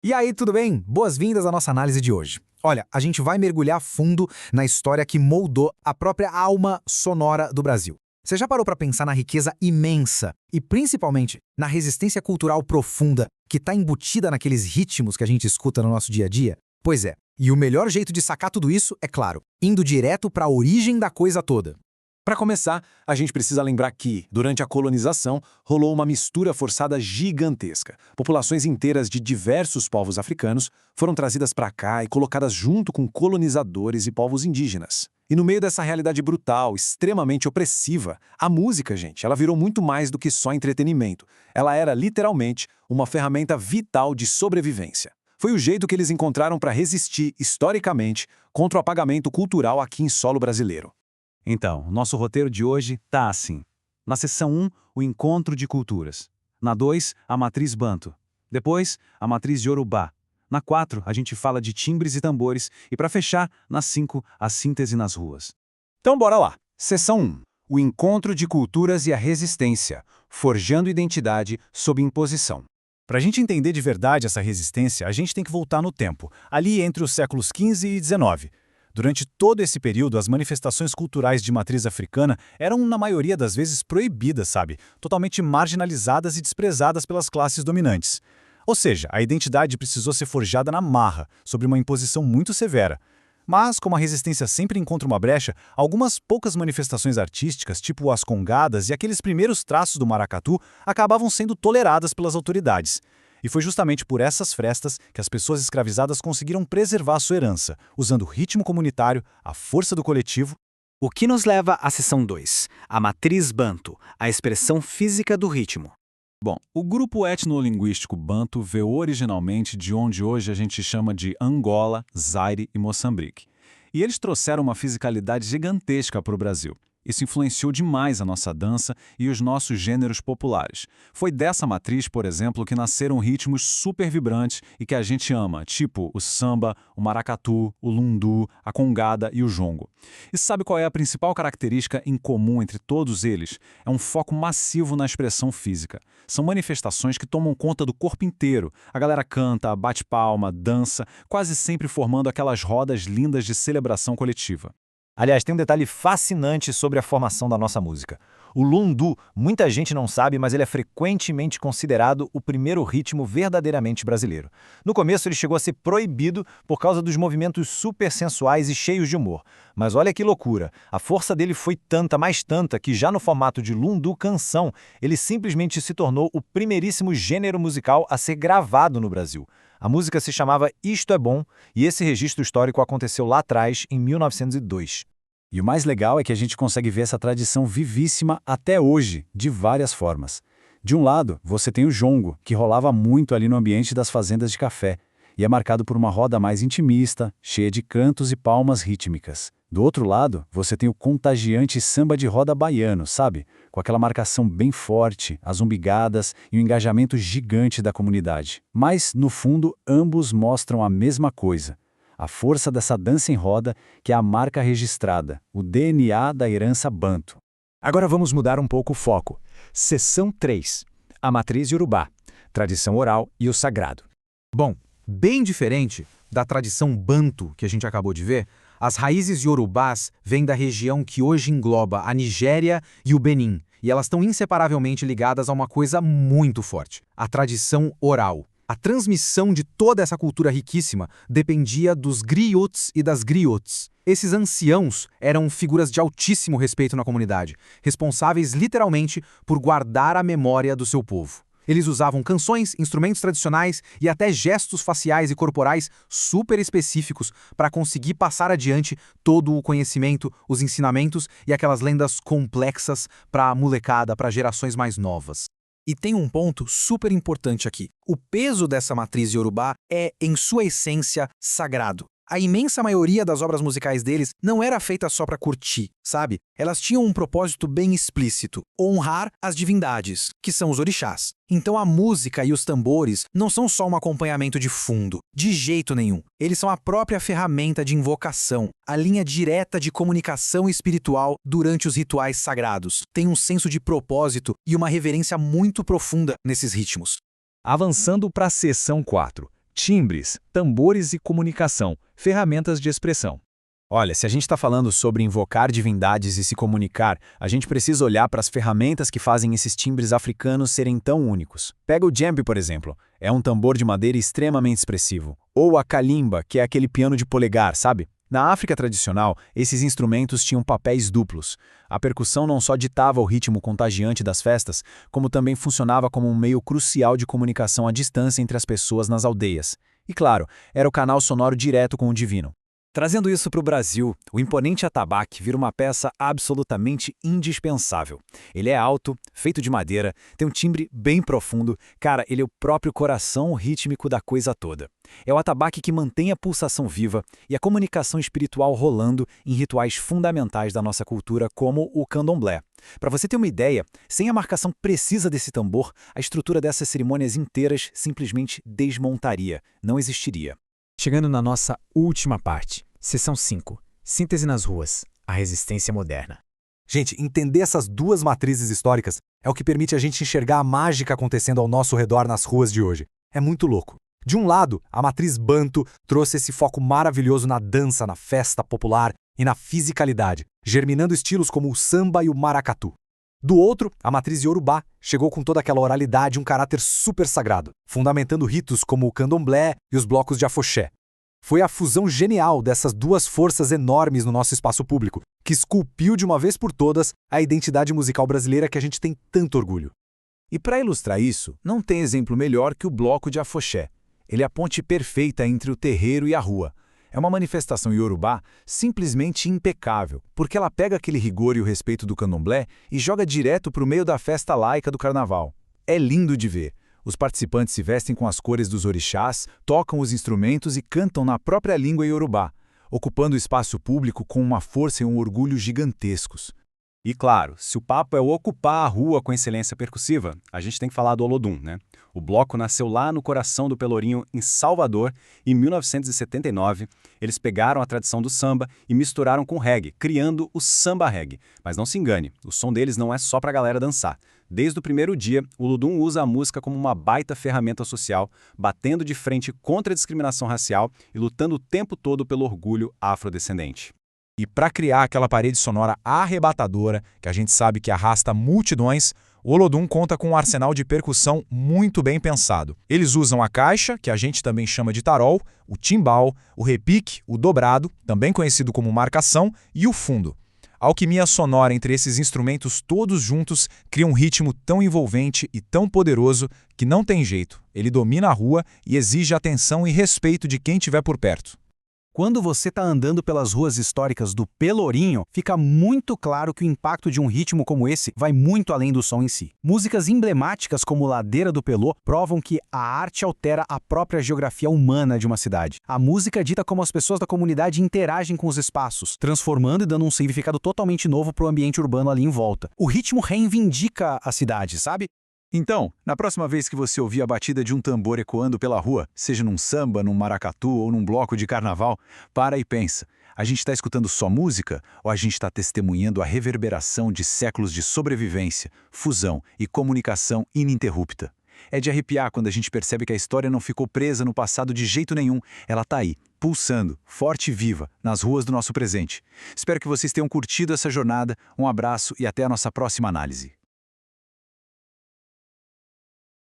E aí, tudo bem? Boas-vindas à nossa análise de hoje. Olha, a gente vai mergulhar fundo na história que moldou a própria alma sonora do Brasil. Você já parou para pensar na riqueza imensa e, principalmente, na resistência cultural profunda que está embutida naqueles ritmos que a gente escuta no nosso dia a dia? Pois é, e o melhor jeito de sacar tudo isso, é claro, indo direto para a origem da coisa toda. Para começar, a gente precisa lembrar que, durante a colonização, rolou uma mistura forçada gigantesca. Populações inteiras de diversos povos africanos foram trazidas para cá e colocadas junto com colonizadores e povos indígenas. E no meio dessa realidade brutal, extremamente opressiva, a música, gente, ela virou muito mais do que só entretenimento. Ela era, literalmente, uma ferramenta vital de sobrevivência. Foi o jeito que eles encontraram para resistir, historicamente, contra o apagamento cultural aqui em solo brasileiro. Então, o nosso roteiro de hoje tá assim. Na seção 1, o encontro de culturas. Na 2, a matriz Banto. Depois, a matriz Yorubá. Na 4, a gente fala de timbres e tambores. E para fechar, na 5, a síntese nas ruas. Então bora lá. Seção 1. O encontro de culturas e a resistência, forjando identidade sob imposição. Para a gente entender de verdade essa resistência, a gente tem que voltar no tempo, ali entre os séculos XV e XIX. Durante todo esse período, as manifestações culturais de matriz africana eram, na maioria das vezes, proibidas, sabe? Totalmente marginalizadas e desprezadas pelas classes dominantes. Ou seja, a identidade precisou ser forjada na marra, sob uma imposição muito severa. Mas, como a resistência sempre encontra uma brecha, algumas poucas manifestações artísticas, tipo as congadas e aqueles primeiros traços do maracatu, acabavam sendo toleradas pelas autoridades. E foi justamente por essas frestas que as pessoas escravizadas conseguiram preservar sua herança, usando o ritmo comunitário, a força do coletivo. O que nos leva à seção 2, a matriz Banto, a expressão física do ritmo. Bom, o grupo etnolinguístico Banto veio originalmente de onde hoje a gente chama de Angola, Zaire e Moçambique. E eles trouxeram uma fisicalidade gigantesca para o Brasil. Isso influenciou demais a nossa dança e os nossos gêneros populares. Foi dessa matriz, por exemplo, que nasceram ritmos super vibrantes e que a gente ama, tipo o samba, o maracatu, o lundu, a congada e o jongo. E sabe qual é a principal característica em comum entre todos eles? É um foco massivo na expressão física. São manifestações que tomam conta do corpo inteiro. A galera canta, bate palma, dança, quase sempre formando aquelas rodas lindas de celebração coletiva. Aliás, tem um detalhe fascinante sobre a formação da nossa música. O lundu, muita gente não sabe, mas ele é frequentemente considerado o primeiro ritmo verdadeiramente brasileiro. No começo ele chegou a ser proibido por causa dos movimentos super sensuais e cheios de humor. Mas olha que loucura, a força dele foi tanta, mais tanta, que já no formato de lundu canção, ele simplesmente se tornou o primeiríssimo gênero musical a ser gravado no Brasil. A música se chamava Isto é Bom, e esse registro histórico aconteceu lá atrás, em 1902. E o mais legal é que a gente consegue ver essa tradição vivíssima até hoje, de várias formas. De um lado, você tem o jongo, que rolava muito ali no ambiente das fazendas de café, e é marcado por uma roda mais intimista, cheia de cantos e palmas rítmicas. Do outro lado, você tem o contagiante samba de roda baiano, sabe? Com aquela marcação bem forte, as umbigadas e o engajamento gigante da comunidade. Mas, no fundo, ambos mostram a mesma coisa. A força dessa dança em roda, que é a marca registrada, o DNA da herança banto. Agora vamos mudar um pouco o foco. Seção 3. A matriz Yorubá, tradição oral e o sagrado. Bom, bem diferente da tradição banto que a gente acabou de ver, as raízes iorubás vêm da região que hoje engloba a Nigéria e o Benin, e elas estão inseparavelmente ligadas a uma coisa muito forte, a tradição oral. A transmissão de toda essa cultura riquíssima dependia dos griots e das griotes. Esses anciãos eram figuras de altíssimo respeito na comunidade, responsáveis literalmente por guardar a memória do seu povo. Eles usavam canções, instrumentos tradicionais e até gestos faciais e corporais super específicos para conseguir passar adiante todo o conhecimento, os ensinamentos e aquelas lendas complexas para a molecada, para gerações mais novas. E tem um ponto super importante aqui. O peso dessa matriz iorubá é, em sua essência, sagrado. A imensa maioria das obras musicais deles não era feita só para curtir, sabe? Elas tinham um propósito bem explícito: honrar as divindades, que são os orixás. Então a música e os tambores não são só um acompanhamento de fundo, de jeito nenhum. Eles são a própria ferramenta de invocação, a linha direta de comunicação espiritual durante os rituais sagrados. Tem um senso de propósito e uma reverência muito profunda nesses ritmos. Avançando para a seção 4. Timbres, tambores e comunicação, ferramentas de expressão. Olha, se a gente está falando sobre invocar divindades e se comunicar, a gente precisa olhar para as ferramentas que fazem esses timbres africanos serem tão únicos. Pega o djembe, por exemplo. É um tambor de madeira extremamente expressivo. Ou a kalimba, que é aquele piano de polegar, sabe? Na África tradicional, esses instrumentos tinham papéis duplos. A percussão não só ditava o ritmo contagiante das festas, como também funcionava como um meio crucial de comunicação à distância entre as pessoas nas aldeias. E claro, era o canal sonoro direto com o divino. Trazendo isso para o Brasil, o imponente atabaque vira uma peça absolutamente indispensável. Ele é alto, feito de madeira, tem um timbre bem profundo, cara, ele é o próprio coração rítmico da coisa toda. É o atabaque que mantém a pulsação viva e a comunicação espiritual rolando em rituais fundamentais da nossa cultura, como o candomblé. Para você ter uma ideia, sem a marcação precisa desse tambor, a estrutura dessas cerimônias inteiras simplesmente desmontaria, não existiria. Chegando na nossa última parte, Seção 5, Síntese nas ruas, a resistência moderna. Gente, entender essas duas matrizes históricas é o que permite a gente enxergar a mágica acontecendo ao nosso redor nas ruas de hoje. É muito louco. De um lado, a matriz Banto trouxe esse foco maravilhoso na dança, na festa popular e na fisicalidade, germinando estilos como o samba e o maracatu. Do outro, a matriz Yorubá chegou com toda aquela oralidade e um caráter super sagrado, fundamentando ritos como o candomblé e os blocos de afoxé. Foi a fusão genial dessas duas forças enormes no nosso espaço público, que esculpiu de uma vez por todas a identidade musical brasileira que a gente tem tanto orgulho. E para ilustrar isso, não tem exemplo melhor que o bloco de afoxé. Ele é a ponte perfeita entre o terreiro e a rua. É uma manifestação iorubá simplesmente impecável, porque ela pega aquele rigor e o respeito do candomblé e joga direto para o meio da festa laica do carnaval. É lindo de ver. Os participantes se vestem com as cores dos orixás, tocam os instrumentos e cantam na própria língua iorubá, ocupando o espaço público com uma força e um orgulho gigantescos. E claro, se o papo é ocupar a rua com excelência percussiva, a gente tem que falar do Olodum, né? O bloco nasceu lá no coração do Pelourinho, em Salvador, em 1979. Eles pegaram a tradição do samba e misturaram com reggae, criando o samba reggae. Mas não se engane, o som deles não é só pra galera dançar. Desde o primeiro dia, o Olodum usa a música como uma baita ferramenta social, batendo de frente contra a discriminação racial e lutando o tempo todo pelo orgulho afrodescendente. E para criar aquela parede sonora arrebatadora, que a gente sabe que arrasta multidões, o Olodum conta com um arsenal de percussão muito bem pensado. Eles usam a caixa, que a gente também chama de tarol, o timbal, o repique, o dobrado, também conhecido como marcação, e o fundo. A alquimia sonora entre esses instrumentos todos juntos cria um ritmo tão envolvente e tão poderoso que não tem jeito. Ele domina a rua e exige atenção e respeito de quem estiver por perto. Quando você está andando pelas ruas históricas do Pelourinho, fica muito claro que o impacto de um ritmo como esse vai muito além do som em si. Músicas emblemáticas como Ladeira do Pelô provam que a arte altera a própria geografia humana de uma cidade. A música dita como as pessoas da comunidade interagem com os espaços, transformando e dando um significado totalmente novo para o ambiente urbano ali em volta. O ritmo reivindica a cidade, sabe? Então, na próxima vez que você ouvir a batida de um tambor ecoando pela rua, seja num samba, num maracatu ou num bloco de carnaval, para e pensa. A gente está escutando só música ou a gente está testemunhando a reverberação de séculos de sobrevivência, fusão e comunicação ininterrupta? É de arrepiar quando a gente percebe que a história não ficou presa no passado de jeito nenhum. Ela está aí, pulsando, forte e viva, nas ruas do nosso presente. Espero que vocês tenham curtido essa jornada. Um abraço e até a nossa próxima análise.